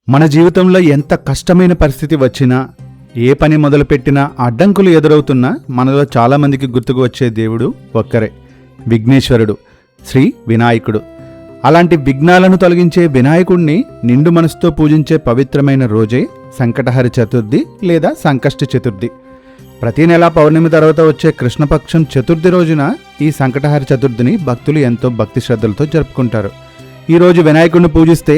మన జీవితంలో ఎంత కష్టమైన పరిస్థితి వచ్చినా, ఏ పని మొదలుపెట్టినా అడ్డంకులు ఎదురవుతున్నా మనలో చాలామందికి గుర్తుకు వచ్చే దేవుడు ఒక్కరే, విఘ్నేశ్వరుడు, శ్రీ వినాయకుడు. అలాంటి విఘ్నాలను తొలగించే వినాయకుడిని నిండు మనసుతో పూజించే పవిత్రమైన రోజే సంకటహర చతుర్థి లేదా సంకష్ట చతుర్థి. ప్రతి నెల పౌర్ణమి తర్వాత వచ్చే కృష్ణపక్షం చతుర్థి రోజున ఈ సంకటహర చతుర్థిని భక్తులు ఎంతో భక్తి శ్రద్ధలతో జరుపుకుంటారు. ఈరోజు వినాయకుడిని పూజిస్తే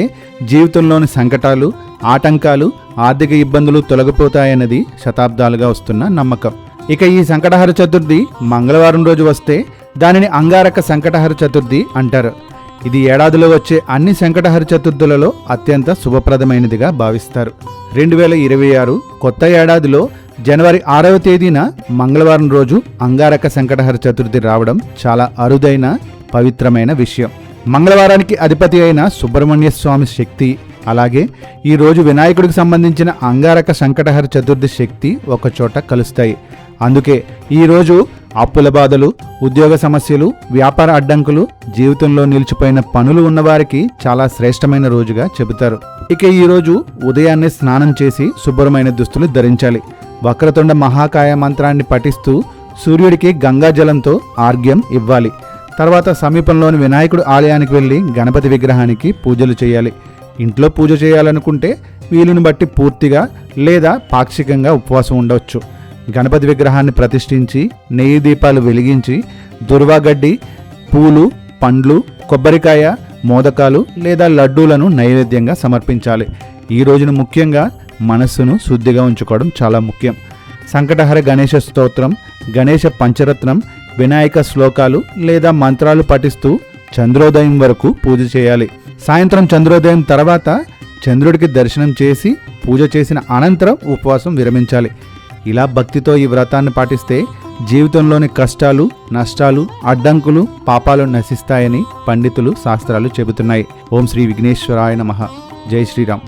జీవితంలోని సంకటాలు, ఆటంకాలు, ఆర్థిక ఇబ్బందులు తొలగిపోతాయన్నది శతాబ్దాలుగా వస్తున్న నమ్మకం. ఇక ఈ సంకటహర చతుర్థి మంగళవారం రోజు వస్తే దానిని అంగారక సంకటహర చతుర్థి అంటారు. ఇది ఏడాదిలో వచ్చే అన్ని సంకటహర చతుర్థులలో అత్యంత శుభప్రదమైనదిగా భావిస్తారు. 2026 కొత్త ఏడాదిలో జనవరి 6వ తేదీన మంగళవారం రోజు అంగారక సంకటహర చతుర్థి రావడం చాలా అరుదైన పవిత్రమైన విషయం. మంగళవారానికి అధిపతి అయిన సుబ్రహ్మణ్య స్వామి శక్తి, అలాగే ఈరోజు వినాయకుడికి సంబంధించిన అంగారక సంకటహర చతుర్థి శక్తి ఒకచోట కలుస్తాయి. అందుకే ఈరోజు అప్పుల బాధలు, ఉద్యోగ సమస్యలు, వ్యాపార అడ్డంకులు, జీవితంలో నిలిచిపోయిన పనులు ఉన్నవారికి చాలా శ్రేష్టమైన రోజుగా చెబుతారు. ఇక ఈరోజు ఉదయాన్నే స్నానం చేసి శుభ్రమైన దుస్తులు ధరించాలి. వక్రతుండ మహాకాయ మంత్రాన్ని పఠిస్తూ సూర్యుడికి గంగాజలంతో ఆర్ఘ్యం ఇవ్వాలి. తర్వాత సమీపంలోని వినాయకుడు ఆలయానికి వెళ్ళి గణపతి విగ్రహానికి పూజలు చేయాలి. ఇంట్లో పూజ చేయాలనుకుంటే వీలుని బట్టి పూర్తిగా లేదా పాక్షికంగా ఉపవాసం ఉండవచ్చు. గణపతి విగ్రహాన్ని ప్రతిష్ఠించి నెయ్యి దీపాలు వెలిగించి దుర్వాగడ్డి, పూలు, పండ్లు, కొబ్బరికాయ, మోదకాలు లేదా లడ్డూలను నైవేద్యంగా సమర్పించాలి. ఈ రోజును ముఖ్యంగా మనస్సును శుద్ధిగా ఉంచుకోవడం చాలా ముఖ్యం. సంకటహర గణేశ స్తోత్రం, గణేశ పంచరత్నం, వినాయక శ్లోకాలు లేదా మంత్రాలు పఠిస్తూ చంద్రోదయం వరకు పూజ చేయాలి. సాయంత్రం చంద్రోదయం తర్వాత చంద్రుడికి దర్శనం చేసి పూజ చేసిన అనంతరం ఉపవాసం విరమించాలి. ఇలా భక్తితో ఈ వ్రతాన్ని పాటిస్తే జీవితంలోని కష్టాలు, నష్టాలు, అడ్డంకులు, పాపాలు నశిస్తాయని పండితులు, శాస్త్రాలు చెబుతున్నాయి. ఓం శ్రీ విఘ్నేశ్వరాయ నమః. జై శ్రీరామ్.